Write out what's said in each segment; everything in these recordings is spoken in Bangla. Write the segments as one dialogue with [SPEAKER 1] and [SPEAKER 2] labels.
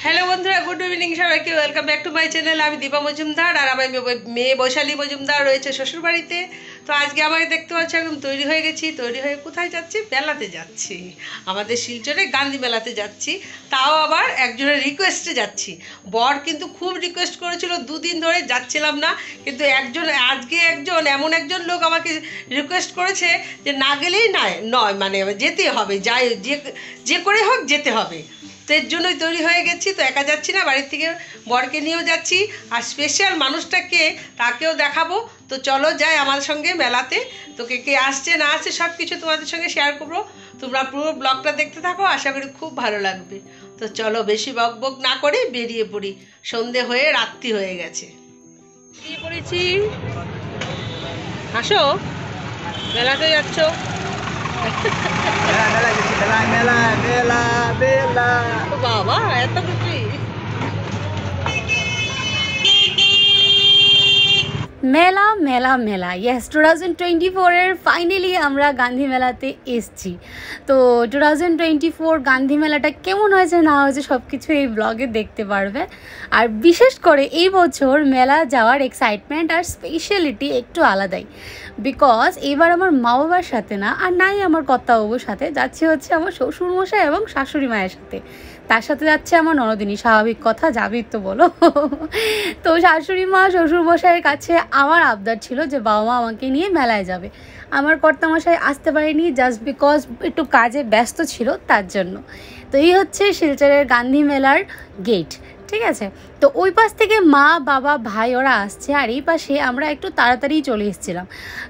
[SPEAKER 1] হ্যালো বন্ধুরা, গুড ইভিনিং সবাইকে। Welcome back to my channel. আমি দীপা মজুমদার আর আমার মেয়ে বৈশালী মজুমদার রয়েছে শ্বশুরবাড়িতে। তো আজকে আমাকে দেখতে পাচ্ছি একদম তৈরি হয়ে গেছি। তৈরি হয়ে কোথায় যাচ্ছি? মেলাতে যাচ্ছি, আমাদের শিলচরে গান্ধী মেলাতে যাচ্ছি। তাও আবার একজনের রিকোয়েস্টে যাচ্ছি। বর কিন্তু খুব রিকোয়েস্ট করেছিল, দুদিন ধরে যাচ্ছিলাম না, কিন্তু আজকে এমন একজন লোক আমাকে রিকোয়েস্ট করেছে যে না গেলেই নয়, মানে যেতে হবে, যাই যে করে হোক যেতে হবে। তো এর জন্যই তৈরি হয়ে গেছি। তো একা যাচ্ছি না, বাড়ির থেকে বরকে নিয়েও যাচ্ছি, আর স্পেশাল মানুষটাকে তাকেও দেখাবো। তো চলো যাই আমার সঙ্গে মেলাতে। তো কে আসছে না আসছে সব কিছু তোমাদের সঙ্গে শেয়ার করবো। তোমরা পুরো ব্লগটা দেখতে থাকো, আশা করি খুব ভালো লাগবে। তো চলো বেশি বক বক না করে বেরিয়ে পড়ি। সন্ধে হয়ে রাত্রি হয়ে গেছে, বেরিয়ে পড়েছি। আসো, মেলাতে যাচ্ছ? বাবা এত খুশি!
[SPEAKER 2] মেলা মেলা মেলা ইয়েস 2024-এর ফাইনালি আমরা গান্ধী মেলাতে এসছি। তো 2024 গান্ধী মেলাটা কেমন হয়েছে না হয়েছে সব কিছু এই ব্লগে দেখতে পারবে। আর বিশেষ করে এই বছর মেলা যাওয়ার এক্সাইটমেন্ট আর স্পেশালিটি একটু আলাদাই, বিকজ এবার আমার মা বাবার সাথে না, আর নাই আমার কর্তাবাবুর সাথে যাচ্ছি হচ্ছে আমার শ্বশুরমশাই এবং শাশুড়ি মায়ের সাথে। তার সাথে যাচ্ছে আমার ননদিনী, স্বাভাবিক কথা, যাবি তো বলো। তো শাশুড়ি মা শ্বশুরমশাইয়ের কাছে আমার আবদার ছিল যে বাবা মা আমাকে নিয়ে মেলায় যাবে। আমার কর্তামশাই আসতে পারেনি জাস্ট বিকজ একটু কাজে ব্যস্ত ছিল, তার জন্য। তো এই হচ্ছে শিলচরের গান্ধী মেলার গেট, ঠিক আছে। তো ওই পাশ থেকে মা বাবা ভাই ওরা আসছে, আর এই পাশে আমরা একটু তাড়াতাড়ি চলে এসেছিলাম।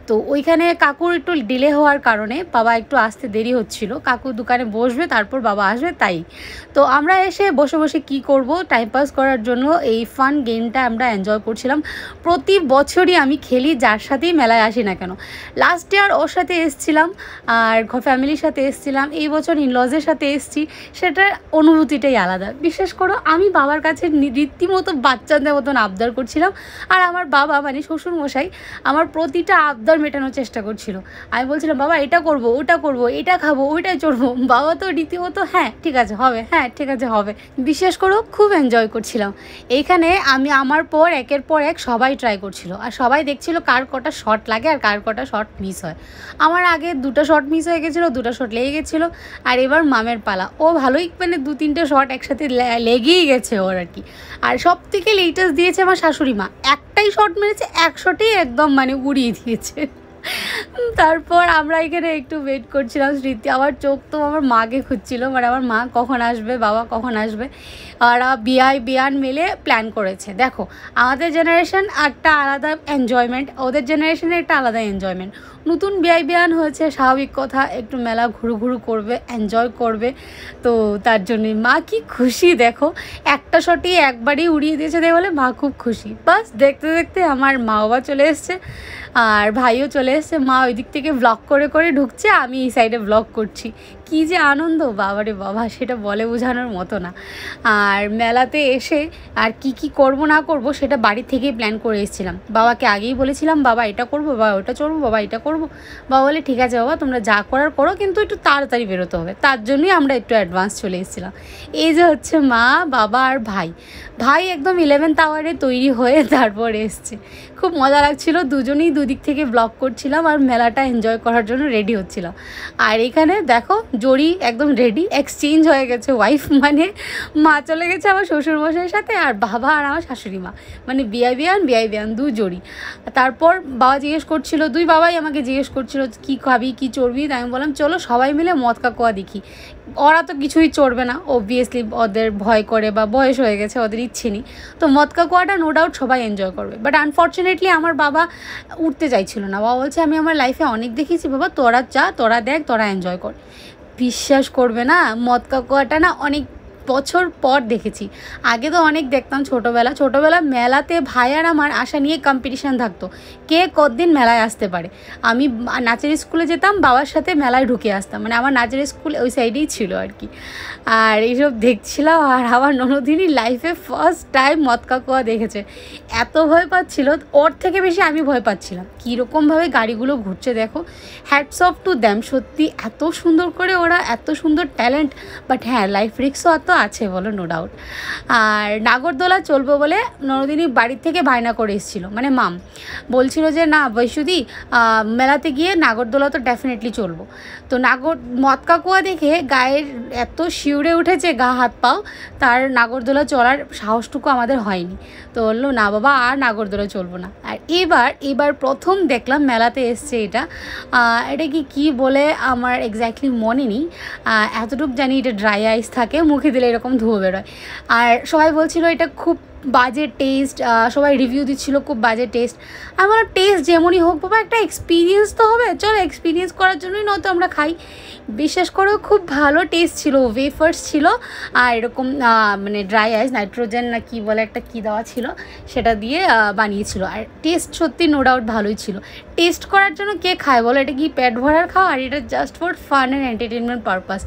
[SPEAKER 2] তো ওইখানে কাকুর একটু ডিলে হওয়ার কারণে বাবা একটু আসতে দেরি হচ্ছিল। কাকু দোকানে বসবে, তারপর বাবা আসবে, তাই। তো আমরা এসে বসে বসে কী করব, টাইম পাস করার জন্য এই ফান গেমটা আমরা এনজয় করছিলাম। প্রতি বছরই আমি খেলি, যার সাথেই মেলায় আসি না কেন। লাস্ট ইয়ার ওর সাথে এসেছিলাম, আর ফ্যামিলির সাথে এসেছিলাম। এই বছর ইনলজের সাথে এসেছি, সেটার অনুভূতিটাই আলাদা। বিশেষ করে আমি বাবার কাছে রীতিমতো বাচ্চাদের মতন আবদার করছিলাম, আর আমার বাবা মানে শ্বশুরমশাই আমার প্রতিটা আবদার মেটানোর চেষ্টা করছিল। আমি বলছিলাম বাবা এটা করব, ওটা করব, এটা খাবো, ওইটাই চড়বো। বাবা তো রীতিমতো হ্যাঁ ঠিক আছে হবে, হ্যাঁ ঠিক আছে হবে। বিশেষ করেও খুব এনজয় করছিলাম। এইখানে আমি আমার পর একের পর এক সবাই ট্রাই করছিল, আর সবাই দেখছিল কার কটা শট লাগে আর কার কটা শট মিস হয়। আমার আগে 2টা শট মিস হয়ে গেছিলো, 2টা শট লেগে গেছিলো। আর এবার মামের পালা, ও ভালোই মানে 2-3টে শট একসাথে লেগেই গেছে ওর আর কি। আর সব থেকে লেটেস্ট দিয়েছে আমার শাশুড়ি মা, একটাই শট মেরেছে, 1 শটেই একদম মানে উড়িয়ে দিয়েছে। তারপর আমরা এখানে একটু ওয়েট করছিলাম। স্মৃতি আমার চোখ তো আমার মাকে খুঁজছিল, মানে আমার মা কখন আসবে, বাবা কখন আসবে। আর বিয়ান মিলে প্ল্যান করেছে। দেখো আমাদের জেনারেশন একটা আলাদা এনজয়মেন্ট, ওদের জেনারেশনে একটা আলাদা এনজয়মেন্ট। নতুন বিয়ান হয়েছে, স্বাভাবিক কথা, একটু মেলা ঘুরু করবে, এনজয় করবে। তো তার জন্যই মা কি খুশি দেখো, একটা শটই একবারই উড়িয়ে দিয়েছে দেখে বলে মা খুব খুশি। বাস দেখতে দেখতে আমার মা বাবা চলে এসছে, আর ভাইও চলে এসছে। মা ওই দিক থেকে ব্লগ করে করে ঢুকছে, আমি এই সাইডে ব্লগ করছি। কী যে আনন্দ বাবারে বাবা, সেটা বলে বোঝানোর মতো না। আর মেলাতে এসে আর কি করব না করব সেটা বাড়ি থেকেই প্ল্যান করে এসেছিলাম। বাবাকে আগেই বলেছিলাম বাবা এটা করব, বাবা ওটা চড়বো, বাবা এটা করব। বাবা বলে ঠিক আছে বাবা তোমরা যা করার করো, কিন্তু একটু তাড়াতাড়ি বেরোতে হবে। তার জন্যই আমরা একটু অ্যাডভান্স চলে এসেছিলাম। এই যে হচ্ছে মা বাবা আর ভাই একদম 11th আওয়ারে তৈরি হয়ে তারপর এসছে। খুব মজা লাগছিল, দুজনেই দুদিক থেকে ব্লগ করছিলাম আর মেলাটা এনজয় করার জন্য রেডি হচ্ছিলাম। আর এখানে দেখো জড়ি একদম রেডি, এক্সচেঞ্জ হয়ে গেছে ওয়াইফ, মানে মা চলে গেছে আমার শ্বশুরমশাইয়ের সাথে, আর বাবা আর আমার শাশুড়ি মা, মানে বিয়ান 2 জড়ি। তারপর বাবা জিজ্ঞেস করছিল, 2 বাবাই আমাকে জিজ্ঞেস করছিল কী খাবি কী চড়বি। তাই আমি বললাম চলো সবাই মিলে মদ কাকুয়া দেখি। ওরা তো কিছুই চড়বে না অবভিয়াসলি, ওদের ভয় করে বা বয়স হয়ে গেছে, ওদের ইচ্ছে নেই। তো মদ কাকুয়াটা নো ডাউট সবাই এনজয় করবে, বাট আনফর্চুনেটলি আমার বাবা উঠতে চাইছিল না। বাবা বলছে আমি আমার লাইফে অনেক দেখেছি বাবা, তোরা যা, তোরা দেখ, তোরা এনজয় কর। বিশ্বাস করবে না, মদ কাকুয়াটা না অনেক বছর পর দেখেছি। আগে তো অনেক দেখতাম ছোটোবেলা মেলাতে ভাই আর আমার আশা নিয়ে কম্পিটিশান থাকতো, কে কতদিন মেলায় আসতে পারে। আমি নাচের স্কুলে যেতাম, বাবার সাথে মেলায় ঢুকে আসতাম, মানে আমার নাচের স্কুল ওই সাইডেই ছিল আর কি। আর এইসব দেখছিলাম, আর আমার ননদিনী লাইফে ফার্স্ট টাইম মদ কাকুয়া দেখেছে। এত ভয় পাচ্ছিল, ওর থেকে বেশি আমি ভয় পাচ্ছিলাম। কীরকমভাবে গাড়িগুলো ঘুরছে দেখো, হ্যাটস অফ টু দ্যাম, সত্যি এত সুন্দর করে ওরা, এত সুন্দর ট্যালেন্ট। বাট হ্যাঁ লাইফ রিস্কও তো আছে বলো, নো ডাউট। আর নাগরদোলা চলবো বলে নরদিনী বাড়ির থেকে বায়না করে এসেছিলো, মানে মাম বলছিল যে না বৈশুদি মেলাতে গিয়ে নাগরদোলা তো ডেফিনেটলি চলবো। তো মদকা কুয়া দেখে গায়ের এত শিউরে উঠেছে গা হাত পাও, তার নাগরদোলা চলার সাহসটুকু আমাদের হয়নি। তো বললো না বাবা আর নাগরদোলা চলবো না। আর এবার প্রথম দেখলাম মেলাতে এসছে এটা কি বলে আমার এক্স্যাক্টলি মনে নেই, এতটুকু জানি এটা ড্রাই আইস থাকে, মুখে দিলে এরকম ধুয়ো বেরোয়। আর সবাই বলছিল এটা খুব বাজে টেস্ট, সবাই রিভিউ দিচ্ছিল খুব বাজে টেস্ট। আমার টেস্ট যেমনই হোক বাবা, একটা এক্সপিরিয়েন্স তো হবে, চলো এক্সপিরিয়েন্স করার জন্যই নয়তো আমরা খাই। বিশেষ করেও খুব ভালো টেস্ট ছিল, ওয়েফার্স ছিল আর এরকম মানে ড্রাই আইস নাইট্রোজেন না কি বলে একটা কী দেওয়া ছিল সেটা দিয়ে বানিয়েছিল। আর টেস্ট সত্যি নো ডাউট ভালোই ছিল। টেস্ট করার জন্য কে খায় বলো, এটা কি পেট ভরার খাওয়া? আর এটা just for fun and entertainment purpose.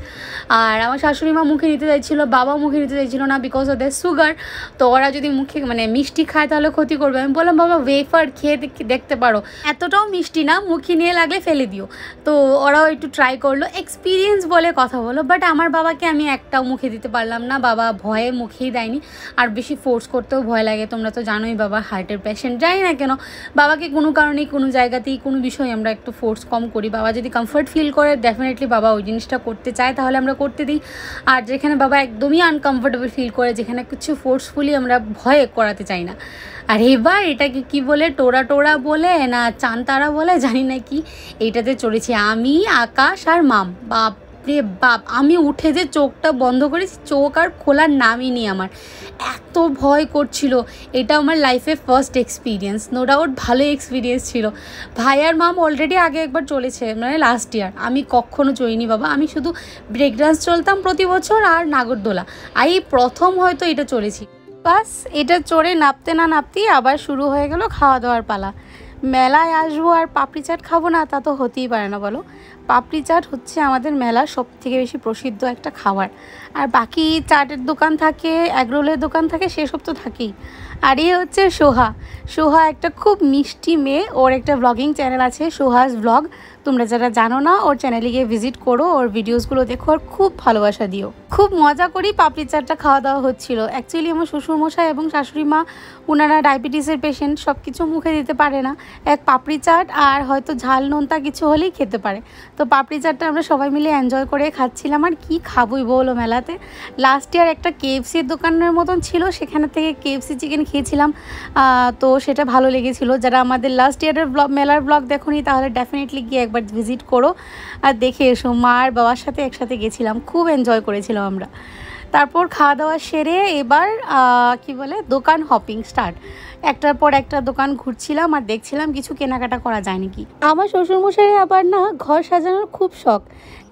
[SPEAKER 2] আর আমার শাশুড়ি মা মুখে নিতে চাইছিলো, বাবাও মুখে নিতে চাইছিলো না, বিকজ অফ দ্য সুগার। তো ওরা যদি মুখে মানে মিষ্টি খায় তাহলে ক্ষতি করবে। আমি বললাম বাবা ওয়েফার খেয়ে দেখতে পারো, এতটাও মিষ্টি না, মুখে নিয়ে লাগলে ফেলে দিও। তো ওরাও একটু ট্রাই করলো, এক্সপিরিয়েন্স বলে কথা বলো। বাট আমার বাবাকে আমি একটাও মুখে দিতে পারলাম না, বাবা ভয়ে মুখেই দেয়নি। আর বেশি ফোর্স করতেও ভয় লাগে, তোমরা তো জানোই বাবা হার্টের পেশেন্ট। জানি না কেন বাবাকে কোনো কারণেই কোনো জায়গাতেই কোনো বিষয় আমরা একটু ফোর্স কম করি। বাবা যদি কমফর্ট ফিল করে ডেফিনেটলি বাবা ওই জিনিসটা করতে চায় তাহলে আমরা করতে দিই। আর যেখানে বাবা একদমই আনকমফোর্টেবল ফিল করে, যেখানে কিছু ফোর্সফুলি আমরা ভয়ে করাতে চাই না। আর এবার এটাকে কি বলে টোরা বলে না চানতারা বলে জানি না কি, এইটাতে চড়েছি আমি, আকাশ আর মাম। বাপরে বাপ, আমি উঠে যে চোখটা বন্ধ করেছি, চোখ আর খোলার নামই নেই আমার, এত ভয় করছিল। এটা আমার লাইফে ফার্স্ট এক্সপিরিয়েন্স, নো ডাউট ভালো এক্সপিরিয়েন্স ছিল। ভাই আর মাম অলরেডি আগে একবার চলেছে, মানে লাস্ট ইয়ার। আমি কখনো চড়িনি বাবা, আমি শুধু ব্রেক ডান্স চলতাম প্রতি বছর আর নাগরদোলা, আর এই প্রথম হয়তো এটা চলেছি। বাস এটা চড়ে নাপতে না নাপতেই আবার শুরু হয়ে গেল খাওয়া দাওয়ার পালা। মেলায় আসবো আর পাপড়ি চাট খাবো না তা তো হতেই পারে না বলো। পাপড়ি চাট হচ্ছে আমাদের মেলার সবথেকে বেশি প্রসিদ্ধ একটা খাবার। আর বাকি চাটের দোকান থাকে, এগরোলের দোকান থাকে, সেসব তো থাকেই। আর এই হচ্ছে সোহা একটা খুব মিষ্টি মেয়ে, ওর একটা ব্লগিং চ্যানেল আছে সোহাস ব্লগ। তোমরা যারা জানো না ওর চ্যানেলে গিয়ে ভিজিট করো, ওর ভিডিওসগুলো দেখো আর খুব ভালোবাসা দিও। খুব মজা করেই পাপড়ি চাটটা খাওয়া দাওয়া হচ্ছিল। অ্যাকচুয়ালি আমার শ্বশুরমশাই এবং শাশুড়ি মা ওনারা ডায়াবেটিসের পেশেন্ট, সব কিছু মুখে দিতে পারে না। এক পাপড়ি চাট আর হয়তো ঝাল নোনতা কিছু হলেই খেতে পারে। তো পাপড়ি চাটটা আমরা সবাই মিলে এনজয় করে খাচ্ছিলাম। আর কি খাবোই বলো মেলাতে। লাস্ট ইয়ার একটা কেএফসির দোকানের মতন ছিল, সেখানে থেকে কেএফসি চিকেন খেয়েছিলাম, তো সেটা ভালো লেগেছিলো। যারা আমাদের লাস্ট ইয়ারের মেলার ব্লগ দেখোনি তাহলে ডেফিনেটলি গিয়ে একবার ভিজিট করো আর দেখে এসো। মা আর বাবার সাথে একসাথে গেছিলাম, খুব এনজয় করেছিলাম আমরা। তারপর খাওয়া দাওয়া সেরে এবার কি বলে দোকান হপিং স্টার্ট। একটার পর একটা দোকান ঘুরছিলাম আর দেখছিলাম কিছু কেনাকাটা করা যায় নাকি। আমার শ্বশুরমশাই আবার না ঘর সাজানোর খুব শখ,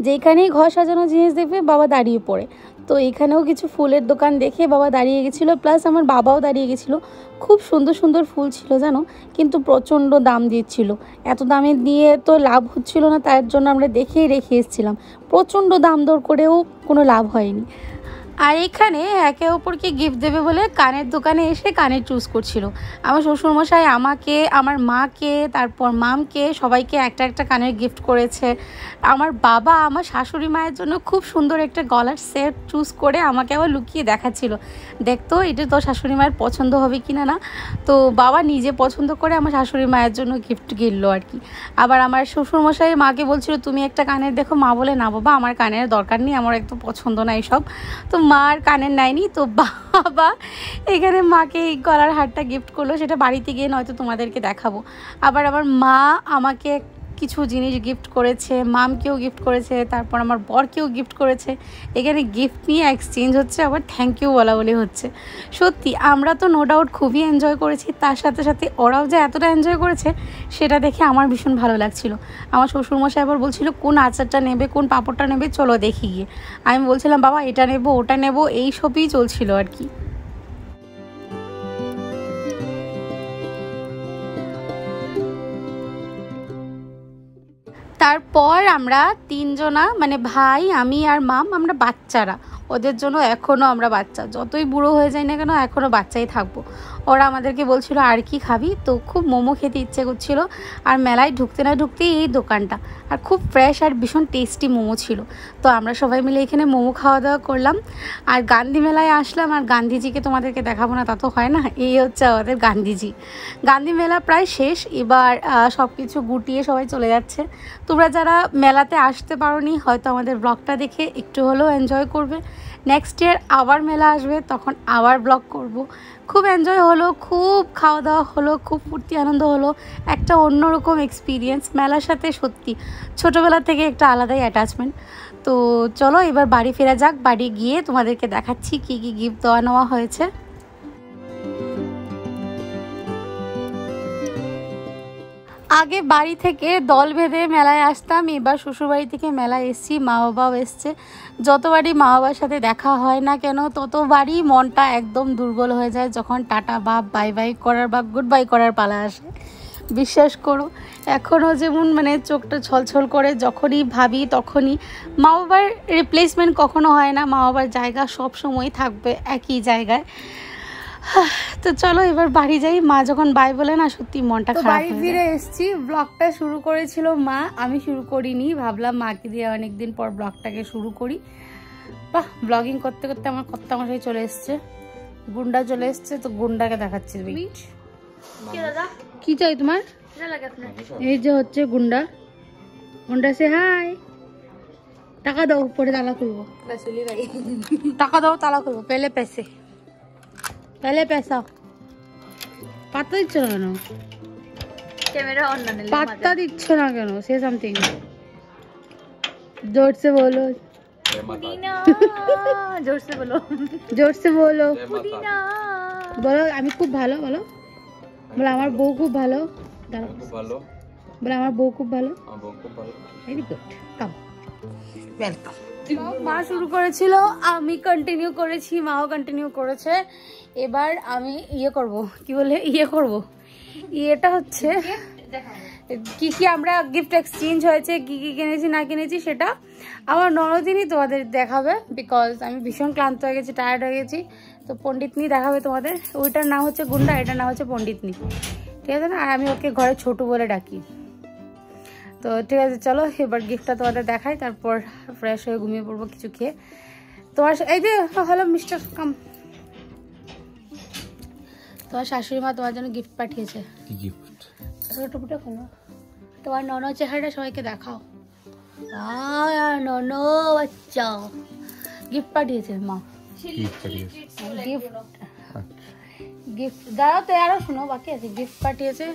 [SPEAKER 2] যেখানেই ঘর সাজানোর জিনিস দেখবে বাবা দাঁড়িয়ে পড়ে। তো এখানেও কিছু ফুলের দোকান দেখে বাবা দাঁড়িয়ে গেছিলো, প্লাস আমার বাবাও দাঁড়িয়ে গেছিলো। খুব সুন্দর সুন্দর ফুল ছিল জানো, কিন্তু প্রচণ্ড দাম দিচ্ছিল। এত দামে দিয়ে তো লাভ হচ্ছিল না, তার জন্য আমরা দেখেই রেখে এসেছিলাম। প্রচণ্ড দাম দর করেও কোনো লাভ হয়নি। আর এখানে একে অপরকে গিফট দেবে বলে কানের দোকানে এসে কানের চুজ করছিল। আমার শ্বশুরমশাই আমাকে, আমার মাকে, তারপর মামকে, সবাইকে একটা একটা কানের গিফট করেছে। আমার বাবা আমার শাশুড়ি মায়ের জন্য খুব সুন্দর একটা গলার সেট চুজ করে আমাকে আবার লুকিয়ে দেখাচ্ছিল, দেখতো এটা তো শাশুড়ি মায়ের পছন্দ হবে কিনা না। তো বাবা নিজে পছন্দ করে আমার শাশুড়ি মায়ের জন্য গিফট কিনলো আর কি। আবার আমার শ্বশুরমশাই মাকে বলছিল তুমি একটা কানের দেখো, মা বলে না বাবা আমার কানের দরকার নেই, আমার একদম পছন্দ না এইসব। তো মার কানের নেয়নি, তো বাবা এখানে মাকে এই গলার হারটা গিফট করলো, সেটা বাড়িতে গিয়ে নয়তো তোমাদেরকে দেখাবো। আবার আমার মা আমাকে কিছু জিনিস গিফট করেছে, মামকেও গিফট করেছে, তারপর আমার বরকেও গিফট করেছে। এখানে গিফট নিয়ে এক্সচেঞ্জ হচ্ছে, আবার থ্যাংক ইউ বলা বলি হচ্ছে। সত্যি আমরা তো নো ডাউট খুবই এনজয় করেছি, তার সাথে সাথে ওরাও যে এতটা এনজয় করেছে সেটা দেখে আমার ভীষণ ভালো লাগছিল। আমার শ্বশুরমশাই আবার বলছিল কোন আচারটা নেবে, কোন পাঁপড়টা নেবে, চলো দেখি গিয়ে। আমি বলছিলাম বাবা এটা নেবো ওটা নেবো, এই সবই চলছিল আর কি। তারপর আমরা তিনজনা মানে ভাই, আমি আর মাম, আমরা বাচ্চারা ওদের জন্য এখনও আমরা বাচ্চা, যতই বুড়ো হয়ে যাই না কেন এখনও বাচ্চাই থাকবো। ওরা আমাদেরকে বলছিল আর কি খাবি, তো খুব মোমো খেতে ইচ্ছে করছিল। আর মেলায় ঢুকতে না ঢুকতেই এই দোকানটা, আর খুব ফ্রেশ আর ভীষণ টেস্টি মোমো ছিল। তো আমরা সবাই মিলে এখানে মোমো খাওয়া দাওয়া করলাম। আর গান্ধী মেলায় আসলাম, আর গান্ধীজিকে তোমাদেরকে দেখাবো না তা তো হয় না। এই হচ্ছে আমাদের গান্ধীজি। গান্ধী মেলা প্রায় শেষ, এবার সব কিছু গুটিয়ে সবাই চলে যাচ্ছে। তোমরা যারা মেলাতে আসতে পারোনি হয়তো আমাদের ব্লগটা দেখে একটু হলেও এনজয় করবে। নেক্সট ইয়ার আবার মেলা আসবে, তখন আবার ব্লগ করব। খুব এনজয় হলো, খুব খাওয়া দাওয়া হলো, খুব ফুর্তি আনন্দ হলো, একটা অন্যরকম এক্সপিরিয়েন্স। মেলার সাথে সত্যি ছোটোবেলা থেকে একটা আলাদাই অ্যাটাচমেন্ট। তো চলো এবার বাড়ি ফেরা যাক। বাড়ি গিয়ে তোমাদেরকে দেখাচ্ছি কী কী গিফট দেওয়া নেওয়া হয়েছে। আগে বাড়ি থেকে দল বেঁধে মেলায় আসতাম, এবার শ্বশুরবাড়ি থেকে মেলায় এসেছি, মা বাবাও এসছে। যতবারই মা বাবার সাথে দেখা হয় না কেন ততবারই মনটা একদম দুর্বল হয়ে যায় যখন টাটা বাপ বাই বাই করার বা গুড বাই করার পালা আসে। বিশ্বাস করো এখনও যেমন মানে চোখটা ছলছল করে, যখনই ভাবি তখনই মা বাবার রিপ্লেসমেন্ট কখনো হয় না, মা বাবার জায়গা সব সময় থাকবে একই জায়গায়। তো চলো এবার বাড়ি যাই। মা যখন বাই বলে না সত্যি মনটা খারাপ। বাড়ি ফিরে এসেছি, ব্লগটা শুরু করেছিল মা, আমি শুরু করিনি। ভাবলাম মাকে দিয়ে অনেকদিন পর ব্লগটাকে শুরু করি। বাহ, ব্লগিং করতে করতে আমার কর্তামশাই চলে এসছে, গুন্ডা চলে এসছে। তো গুন্ডাকে দেখাচ্ছি। কি চাই তোমার? এই যে হচ্ছে গুন্ডা। গুন্ডা সে হাই, টাকা দাও, পরে তালা খুলবো। টাকা দাও, তালা খুলবো। পেলে পেসে, पहले पैसा। পাত্তা দিচ্ছ না কেন? ক্যামেরা অন না, পাত্তা দিচ্ছ না কেন? সে সামথিং, জোর से बोलो। পুদিনা, জোর से बोलो, জোর से बोलो। পুদিনা বলো আমি খুব ভালো, বলো বলো আমার বউ খুব ভালো, ভালো বলো আমার বউ খুব ভালো, আমার বউ খুব ভালো। ভেরি গুড, কাম ওয়েলকাম। মা শুরু করেছিল, আমি কন্টিনিউ করেছি, মাও কন্টিনিউ করেছে। এবার আমি করব, কি বলে করব, এটা হচ্ছে কি কি আমরা গিফট এক্সচেঞ্জ হয়েছে, কি কি কিনেছি না কিনেছি সেটা আমার ননদিনই তোমাদের দেখাবে। বিকজ আমি ভীষণ ক্লান্ত হয়ে গেছি, টায়ার্ড হয়ে গেছি। তো পণ্ডিতনি দেখাবে তোমাদের। ওইটার নাম হচ্ছে গুন্ডা, এটার নাম হচ্ছে পণ্ডিতনি, ঠিক আছে না? আর আমি ওকে ঘরে ছোটু বলে ডাকি। তো ঠিক আছে চলো এবার গিফটটা তোমাদের দেখাই, তারপর ফ্রেশ হয়ে ঘুমিয়ে পড়বো কিছু খেয়ে। তোমার এই যে হ্যালো মিস্টার কাম, তোমার শাশুড়ি মা তোমার জন্য গিফট পাঠিয়েছে। কি গিফট? ছোটপুটো খোলো, তোমার ননো চেহারাটা সবাইকে দেখাও। ননো বাচ্চা গিফট পাঠিয়েছে মা। গিফট দাঁড়াও তো, আরো শোনো বাকি আছে। গিফট পাঠিয়েছে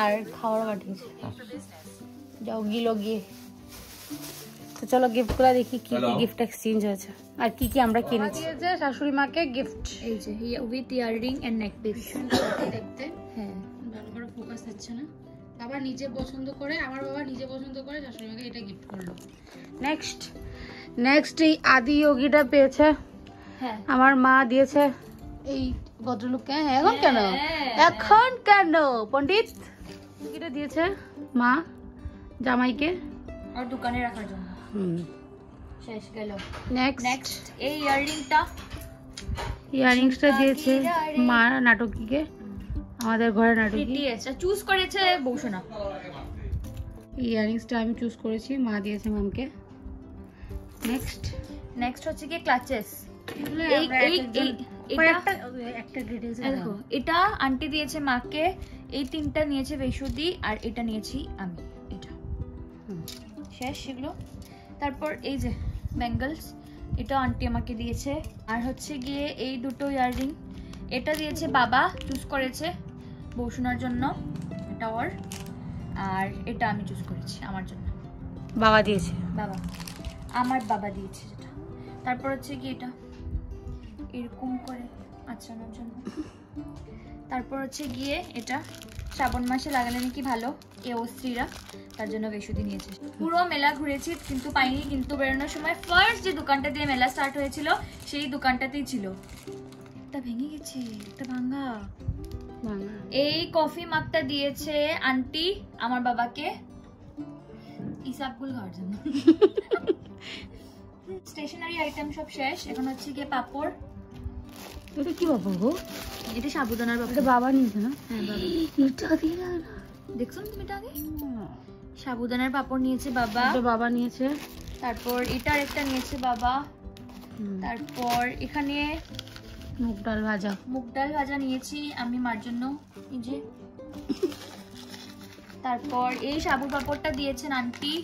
[SPEAKER 2] আর খাওয়ারও পাঠিয়েছে। যাও গিলো গিয়ে। তো চলো গিফটগুলো দেখি কি কি গিফট এক্সচেঞ্জ হয়েছে আর কি কি আমরা কিনেছি। শাশুড়ি মাকে গিফট এই যে with earring and neck piece, দেখতে হ্যাঁ ভালো করে ফোকাস হচ্ছে না। বাবা নিজে পছন্দ করে, আমার বাবা নিজে পছন্দ করে শাশুড়ি মাকে এটা গিফট করলো। নেক্সট এই আদি যোগীটা পেয়েছে, হ্যাঁ আমার মা দিয়েছে এই ভদ্রলোককে। এখন কেন পণ্ডিত যোগীটা দিয়েছে মা জামাইকে আর দোকানে রাখার জন্য। শেষ গেল। নেক্সট এই ইয়াররিংসটা দিয়েছে মা নাটকীকে, আমাদের ঘরে নাটকী চুজ করেছে বৌসোনা। ইয়াররিংসটা আমি চুজ করেছি, মা দিয়েছে মামকে। নেক্সট হচ্ছে কি ক্লাচেস। এটা আন্টি দিয়েছে মাকে, এই তিনটা নিয়েছে বৈশুদি, আর এটা নিয়েছি আমি। এটা শেষ সেগুলো। তারপর এই যে ব্যাঙ্গলস, এটা আন্টি আমাকে দিয়েছে। আর হচ্ছে গিয়ে এই দুটো ইয়াররিং, এটা দিয়েছে বাবা, চুজ করেছে বৌসুনার জন্য, এটা ওর। আর এটা আমি চুজ করেছি আমার জন্য, বাবা দিয়েছে, আমার বাবা দিয়েছে যেটা। তারপর হচ্ছে কি এটা এরকম করে আঁচানোর জন্য। তারপর হচ্ছে গিয়ে এটা শ্রাবণ মাসে লাগালে নাকি ভালো, এ অস্ত্রীরা, তার জন্য বেশুদি নিয়েছে। পুরো মেলা ঘুরেছি কিন্তু পাইনি, কিন্তু বেরোনোর সময় ফার্স্ট যে দোকানটা দিয়ে মেলা স্টার্ট হয়েছিল সেই দোকানটাতেই ছিল। এটা ভেঙে গেছে, এটা ভাঙা। এই কফি মাগটা দিয়েছে আন্টি আমার বাবাকে হিসাবগুলো খাওয়ার জন্য।
[SPEAKER 3] স্টেশনারি আইটেম সব শেষ, এখন হচ্ছে গিয়ে পাপড়।
[SPEAKER 2] এটা কি বাবা গো?
[SPEAKER 3] এটা সাবুদানার পাপড়।
[SPEAKER 2] এটা বাবা নিয়েছে না?
[SPEAKER 3] হ্যাঁ বাবা।
[SPEAKER 2] এটা দিয়ে না
[SPEAKER 3] দেখছো না তুমি এটা আগে? সাবুদানার পাপড় নিয়েছে বাবা।
[SPEAKER 2] এটা বাবা নিয়েছে।
[SPEAKER 3] তারপর এটা আরেকটা নিয়েছে বাবা। তারপর এখানে
[SPEAKER 2] মুগ ডাল ভাজা
[SPEAKER 3] নিয়েছি আমি মার জন্য, এই যে। তারপর এই সাবুর পাপড়টা দিয়েছেন আন্টি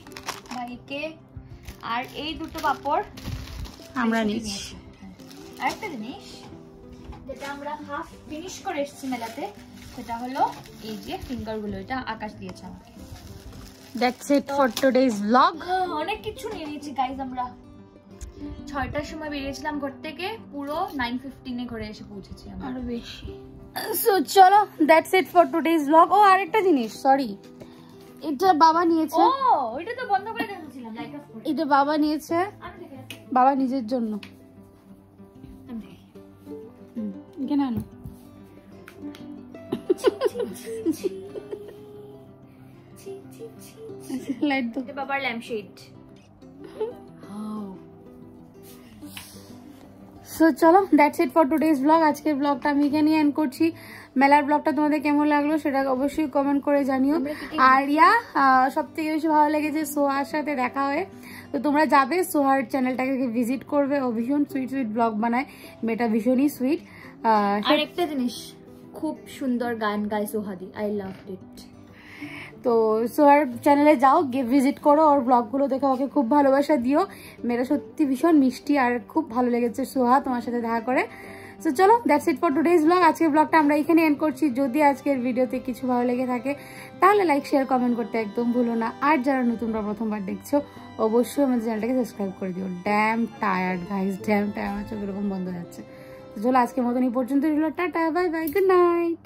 [SPEAKER 3] ভাইকে, আর এই দুটো পাপড়
[SPEAKER 2] আমরা নিয়েছি।
[SPEAKER 3] আরেকটা জিনিস যেটা আমরা হাফ ফিনিশ করে এসেছি মেলাতে, সেটা হলো এই যে ফিঙ্গার গুলো, এটা আকাশ দিয়েছে আমাকে।
[SPEAKER 2] That's it for today's vlog.
[SPEAKER 3] অনেক কিছু নিয়ে নিয়েছি গাইজ। আমরা 6টার সময় বেরিয়েছিলাম ঘর থেকে, পুরো 9:15 ঘরে এসে পৌঁছেছি আমরা।
[SPEAKER 2] আরো বেশি। So চলো, that's it for today's vlog. ও আরেকটা জিনিস, সরি, এটা বাবা নিয়েছে।
[SPEAKER 3] ও ওইটা তো বন্ধ করে রেখেছিলাম, লাইট অফ করে।
[SPEAKER 2] এটা বাবা নিয়েছে,
[SPEAKER 3] আমি দেখে রাখি।
[SPEAKER 2] বাবা নিজের জন্য।
[SPEAKER 3] আমি দেখি।
[SPEAKER 2] এখানে আনো। লাইট দাও।
[SPEAKER 3] এটা বাবার ল্যাম্পশেড।
[SPEAKER 2] সো চলো, that's it for today's blog. আজকের ব্লগটা আমি এখানে এন্ড করছি। মেলার ব্লগটা তোমাদের কেমন লাগলো সেটা অবশ্যই কমেন্ট করে জানিও। আর সব থেকে বেশি ভালো লেগেছে সোহার সাথে দেখা হয়ে। তো তোমরা যাবে, সোহার চ্যানেলটাকে ভিজিট করবে, ও ভীষণ সুইট সুইট ব্লগ বানায়, মেয়েটা ভীষণই সুইট।
[SPEAKER 3] আর একটা জিনিস, খুব সুন্দর গান গায় সোহাদি, আই লাভ ইট।
[SPEAKER 2] তো সোহার চ্যানেলে যাও, গিয়ে ভিজিট করো, ওর ব্লগগুলো দেখে ওকে খুব ভালোবাসা দিও। মেয়েরা সত্যি ভীষণ মিষ্টি, আর খুব ভালো লেগেছে সোহা তোমার সাথে দেখা করে। তো চলো, that's it for today's blog. আজকের ব্লগটা আমরা এখানে এন্ড করছি। যদি আজকের ভিডিওতে কিছু ভালো লেগে থাকে তাহলে লাইক শেয়ার কমেন্ট করতে একদম ভুলো না। আর যারা নতুনরা প্রথমবার দেখছো অবশ্যই আমাদের চ্যানেলটাকে সাবস্ক্রাইব করে দিও। Damn tired guys, damn tired, আমার চোখ এরকম বন্ধ হয়ে যাচ্ছে। তো চলো, আজকের মতন এই পর্যন্ত রইল। Tata, bye bye, good night.